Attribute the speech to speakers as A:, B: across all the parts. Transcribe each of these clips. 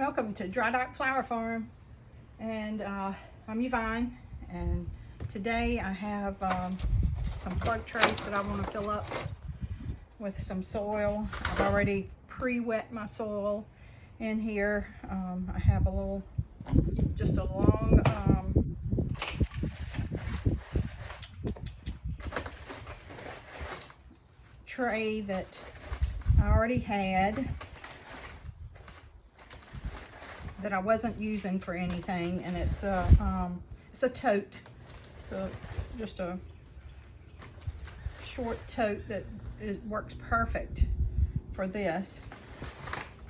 A: Welcome to Dry Dock Flower Farm, and I'm Yvonne, and today I have some plug trays that I want to fill up with some soil. I've already pre-wet my soil in here. I have a little, just a long tray that I already had that I wasn't using for anything, and it's a tote, so just a short tote that works perfect for this.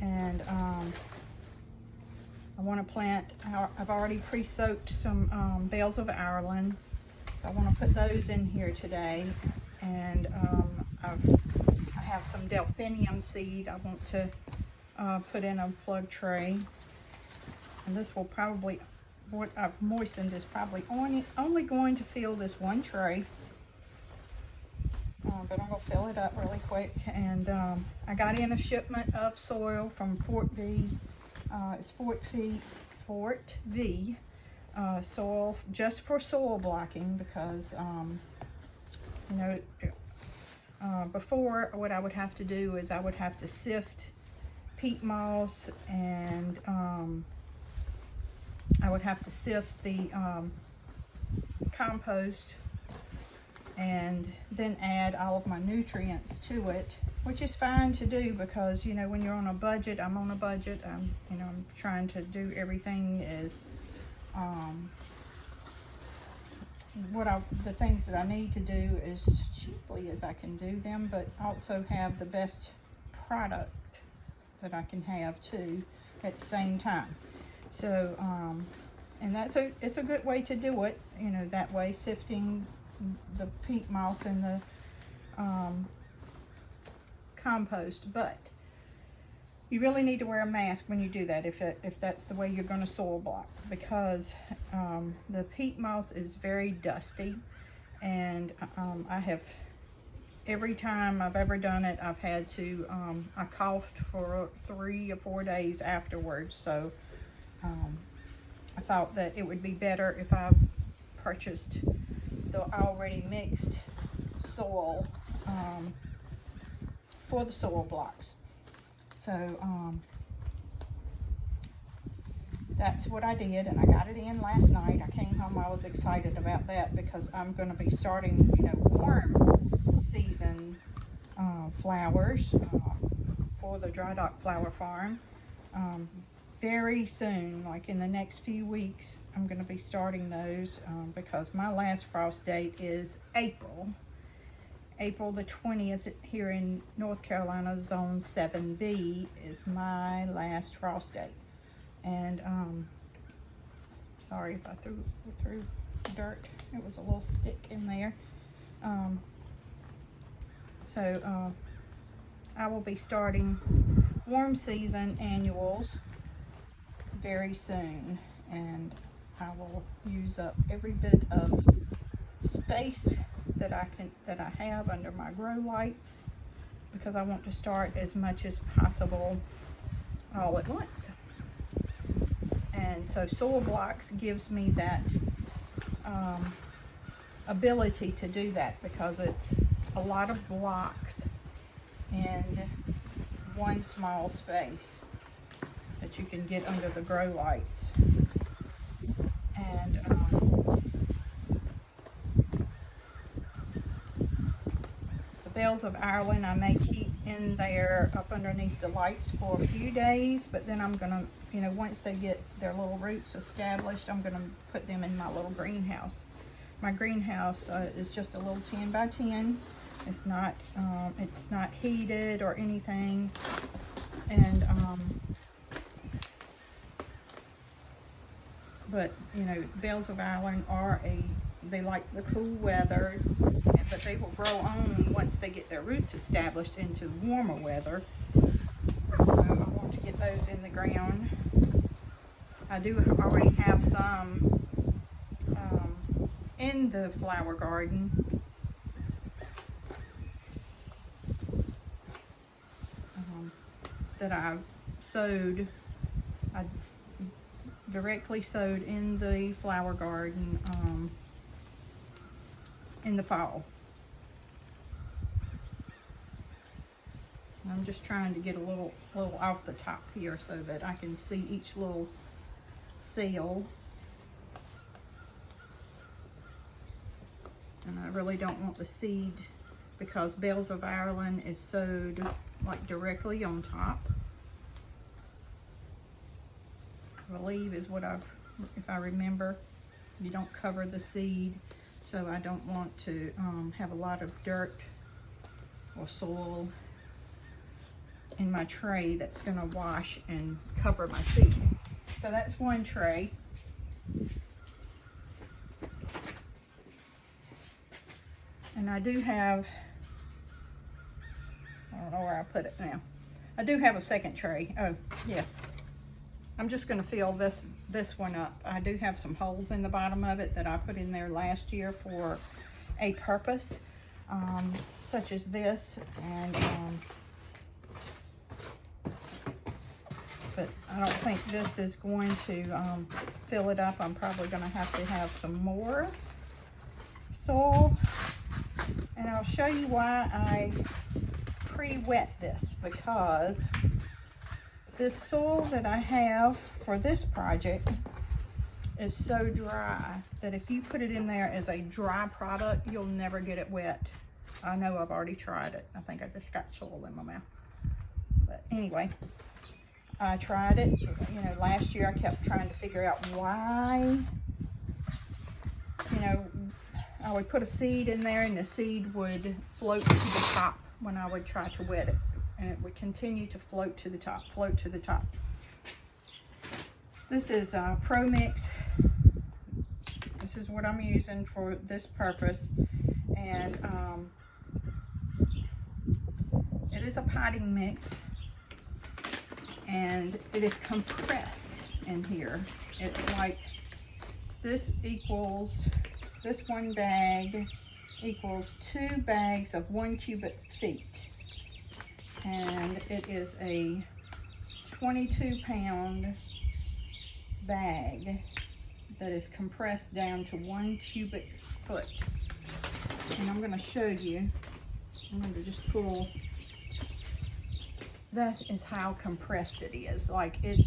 A: And I want to plant, I've already pre-soaked some bales of Ireland, so I want to put those in here today. And I have some delphinium seed I want to put in a plug tray. And this will probably, what I've moistened is probably only going to fill this one tray. But I'm going to fill it up really quick. And I got in a shipment of soil from Fort V. It's Fort V soil, just for soil blocking, because, you know, before what I would have to do is I would have to sift peat moss, and I would have to sift the compost and then add all of my nutrients to it, which is fine to do because, you know, when you're on a budget, I'm on a budget. You know, I'm trying to do everything as the things that I need to do as cheaply as I can do them, but also have the best product that I can have too at the same time. So, and it's a good way to do it, you know, that way, sifting the peat moss and the compost. But you really need to wear a mask when you do that, if that's the way you're going to soil block, because the peat moss is very dusty, and I have, every time I've ever done it, I've had to, I coughed for 3 or 4 days afterwards. So I thought that it would be better if I purchased the already mixed soil for the soil blocks. So that's what I did, and I got it in last night. I came home, I was excited about that because I'm going to be starting, you know, warm season flowers for the Dry Dock Flower Farm. Very soon, like in the next few weeks, I'm going to be starting those because my last frost date is April the 20th here in North Carolina. Zone 7B is my last frost date. And sorry if I threw dirt. It was a little stick in there. So I will be starting warm season annuals very soon, and I will use up every bit of space that I have under my grow lights, because I want to start as much as possible all at once. And so soil blocks gives me that ability to do that, because it's a lot of blocks in one small space that you can get under the grow lights. And the bales of Ireland I may keep in there up underneath the lights for a few days, but then I'm gonna, you know, once they get their little roots established, I'm gonna put them in my little greenhouse. My greenhouse is just a little 10 by 10. It's not heated or anything, and but you know, bales of Ireland they like the cool weather, but they will grow on once they get their roots established into warmer weather. So I want to get those in the ground. I do already have some in the flower garden. That I sowed I directly sowed in the flower garden in the fall. I'm just trying to get a little off the top here so that I can see each little cell. And I really don't want the seed because Bells of Ireland is sowed like directly on top. I believe is what if I remember, you don't cover the seed, so I don't want to have a lot of dirt or soil in my tray that's going to wash and cover my seed. So that's one tray. And I do have, I don't know where I put it now. I do have a second tray. Oh, yes. I'm just going to fill this one up. I do have some holes in the bottom of it that I put in there last year for a purpose, such as this. And but I don't think this is going to fill it up. I'm probably going to have some more soil. And I'll show you why I pre-wet this, because the soil that I have for this project is so dry that if you put it in there as a dry product, you'll never get it wet. I know, I've already tried it. I think I just got soil in my mouth. But anyway, I tried it. You know, last year I kept trying to figure out why, you know, I would put a seed in there and the seed would float to the top when I would try to wet it. And it would continue to float to the top, float to the top. This is Pro Mix. This is what I'm using for this purpose. And it is a potting mix. And it is compressed in here. It's like this equals, this one bag equals 2 bags of 1 cubic feet. And it is a 22-pound bag that is compressed down to 1 cubic foot. And I'm going to show you. I'm going to just pull. That is how compressed it is. Like it,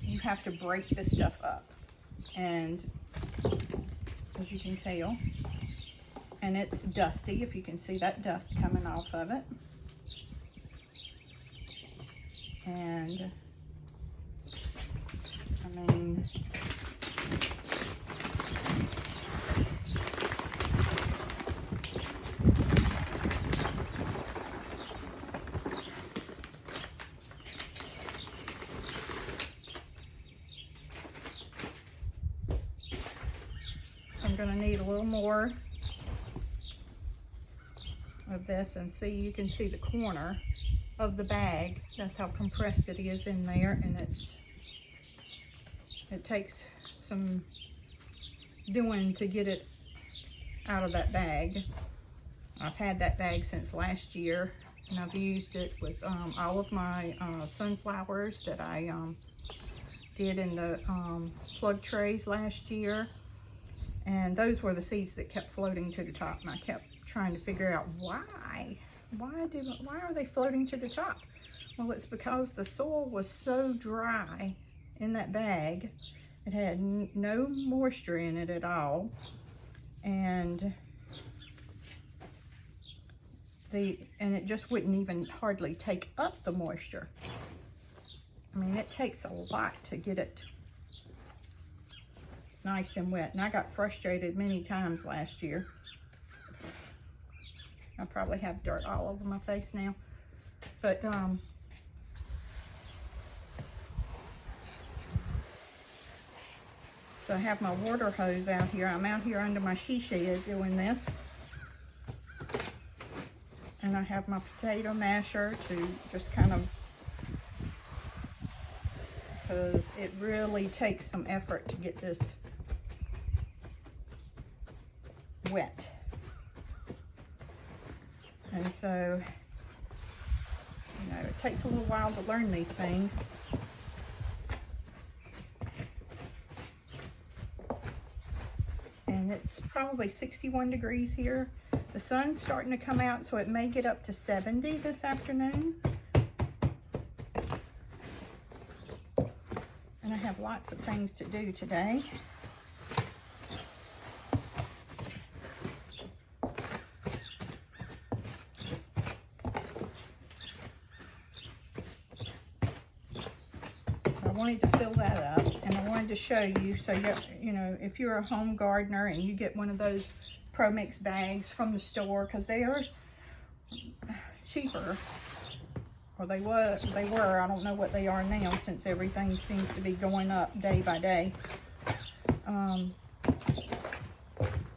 A: you have to break this stuff up. And as you can tell, and it's dusty, if you can see that dust coming off of it. And I mean, I'm going to need a little more of this, and see, you can see the corner of the bag. That's how compressed it is in there, and it takes some doing to get it out of that bag. I've had that bag since last year, and I've used it with all of my sunflowers that I did in the plug trays last year. And those were the seeds that kept floating to the top, and I kept trying to figure out why are they floating to the top? Well, it's because the soil was so dry in that bag. It had no moisture in it at all, and it just wouldn't even hardly take up the moisture. I mean, it takes a lot to get it nice and wet, and I got frustrated many times last year. I probably have dirt all over my face now, but so I have my water hose out here. I'm out here under my she shed doing this, and I have my potato masher to just kind of, because it really takes some effort to get this wet. And so, you know, it takes a little while to learn these things. It's probably 61 degrees here. The sun's starting to come out, so it may get up to 70 this afternoon. And I have lots of things to do today. I wanted to fill that up, and I wanted to show you, so you know, if you're a home gardener and you get one of those Pro Mix bags from the store, because they are cheaper, or they were, I don't know what they are now, since everything seems to be going up day by day.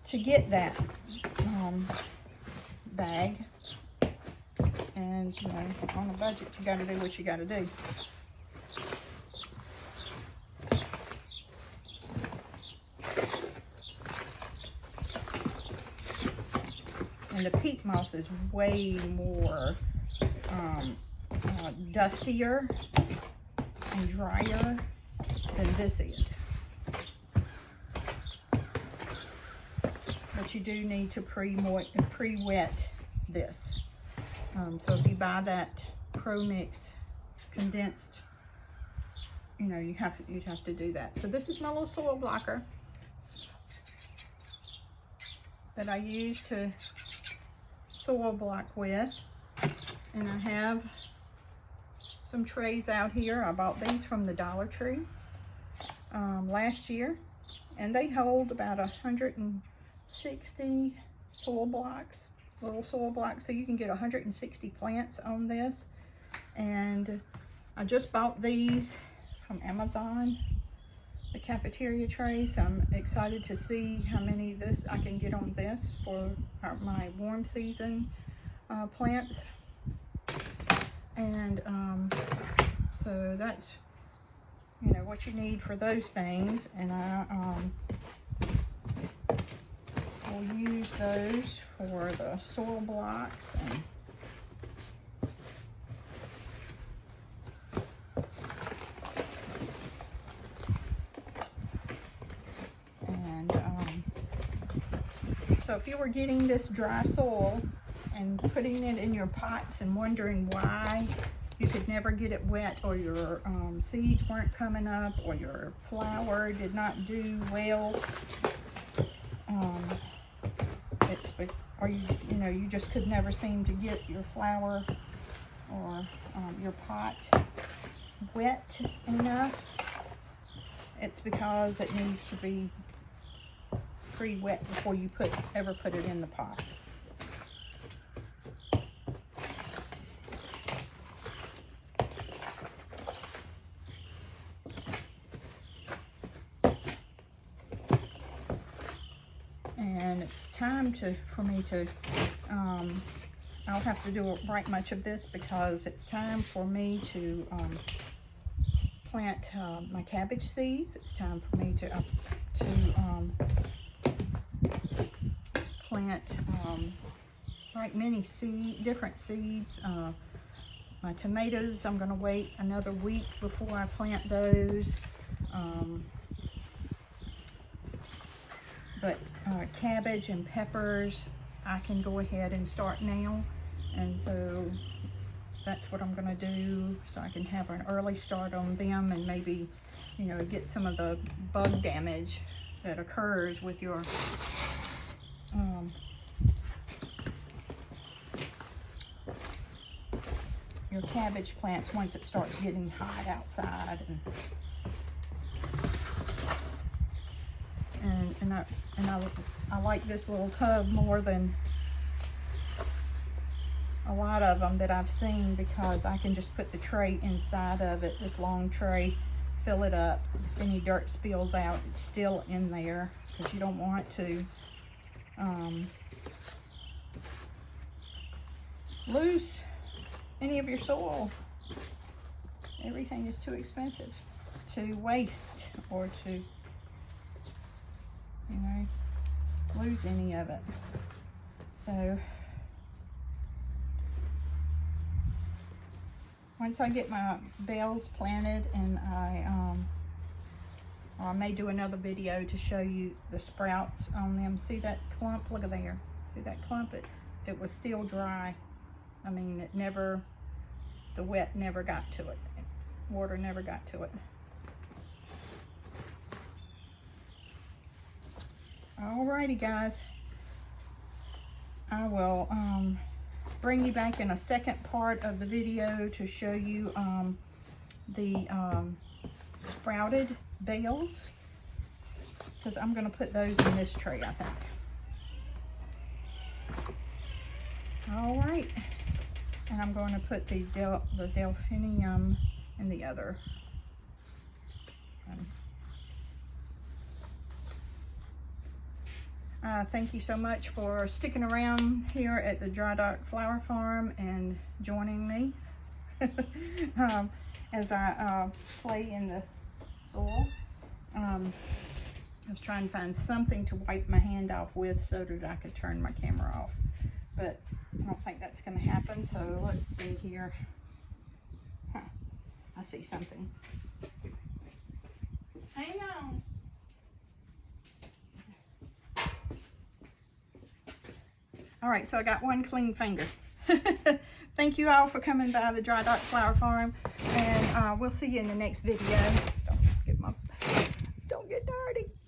A: To get that bag, and you know, on a budget, you got to do what you got to do. And the peat moss is way more dustier and drier than this is. But you do need to pre-wet this. So if you buy that Pro Mix condensed, you know, you'd have to do that. So this is my little soil blocker that I use to soil block with, and I have some trays out here. I bought these from the Dollar Tree last year, and they hold about 160 soil blocks, little soil blocks, so you can get 160 plants on this. And I just bought these from Amazon, the cafeteria trays. I'm excited to see how many I can get on this for my warm season plants. And so that's, you know, what you need for those things. And I will use those for the soil blocks. So if you were getting this dry soil and putting it in your pots and wondering why you could never get it wet, or your seeds weren't coming up, or your flower did not do well, or you know, you just could never seem to get your flower or your pot wet enough, it's because it needs to be pre-wet before you ever put it in the pot. And it's time for me to, I'll have to do right much of this because it's time for me to plant my cabbage seeds. It's time for me to plant like many different seeds. My tomatoes, I'm going to wait another week before I plant those. But cabbage and peppers, I can go ahead and start now. And so that's what I'm going to do, so I can have an early start on them, and maybe, you know, get some of the bug damage that occurs with your cabbage plants once it starts getting hot outside. And I like this little tub more than a lot of them that I've seen, because I can just put the tray inside of it, this long tray, fill it up. If any dirt spills out, it's still in there, because you don't want to lose any of your soil. Everything is too expensive to waste or to, you know, lose any of it. So once I get my bells planted and I Or I may do another video to show you the sprouts on them. See that clump? Look at there. See that clump? It was still dry. I mean, it never, the wet never got to it. Water never got to it. Alrighty, guys. I will bring you back in a second part of the video to show you the sprouted bales, because I'm going to put those in this tray, I think. All right, and I'm going to put the delphinium in the other one. Thank you so much for sticking around here at the Dry Dock Flower Farm and joining me as I play in the soil. I was trying to find something to wipe my hand off with so that I could turn my camera off, but I don't think that's going to happen. So let's see here. I see something. Hang on. All right, so I got one clean finger. Thank you all for coming by the Dry Dock Flower Farm, and we'll see you in the next video.